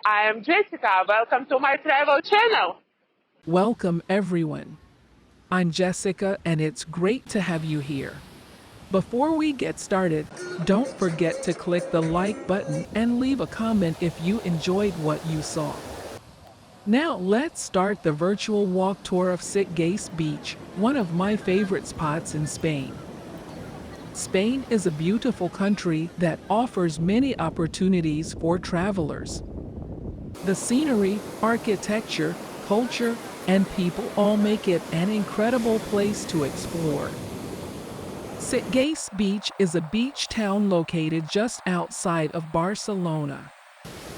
I am Jessica. Welcome to my travel channel. Welcome, everyone. I'm Jessica, and it's great to have you here. Before we get started, don't forget to click the like button and leave a comment if you enjoyed what you saw. Now, let's start the virtual walk tour of Sitges Beach, one of my favorite spots in Spain. Spain is a beautiful country that offers many opportunities for travelers. The scenery, architecture, culture, and people all make it an incredible place to explore. Sitges Beach is a beach town located just outside of Barcelona.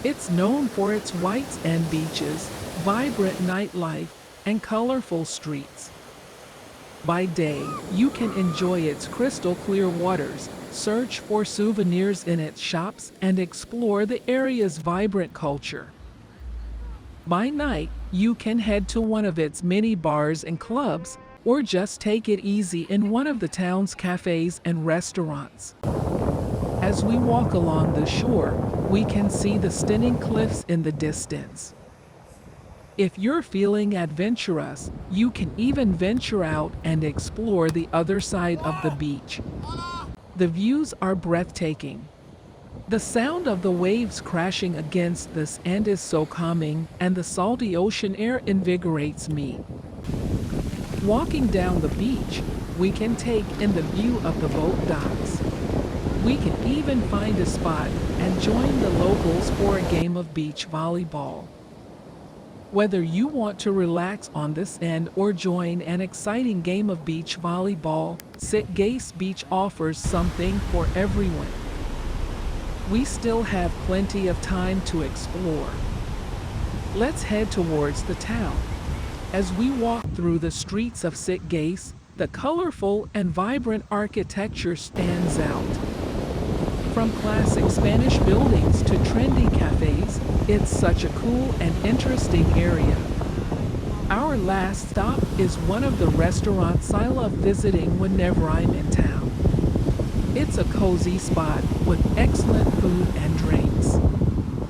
It's known for its white sand beaches, vibrant nightlife, and colorful streets. By day, you can enjoy its crystal clear waters, search for souvenirs in its shops, and explore the area's vibrant culture. By night, you can head to one of its many bars and clubs, or just take it easy in one of the town's cafes and restaurants. As we walk along the shore, we can see the stunning cliffs in the distance. If you're feeling adventurous, you can even venture out and explore the other side of the beach. The views are breathtaking. The sound of the waves crashing against the sand is so calming, and the salty ocean air invigorates me. Walking down the beach, we can take in the view of the boat docks. We can even find a spot and join the locals for a game of beach volleyball. Whether you want to relax on the sand or join an exciting game of beach volleyball, Sitges Beach offers something for everyone. We still have plenty of time to explore. Let's head towards the town. As we walk through the streets of Sitges, the colorful and vibrant architecture stands out. From classic Spanish buildings to trendy cafes, it's such a cool and interesting area. Our last stop is one of the restaurants I love visiting whenever I'm in town. It's a cozy spot with excellent food and drinks.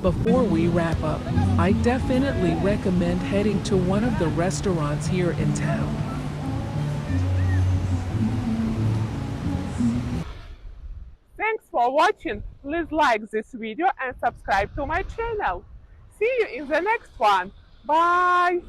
Before we wrap up, I definitely recommend heading to one of the restaurants here in town. Thanks for watching. Please like this video and subscribe to my channel. See you in the next one. Bye!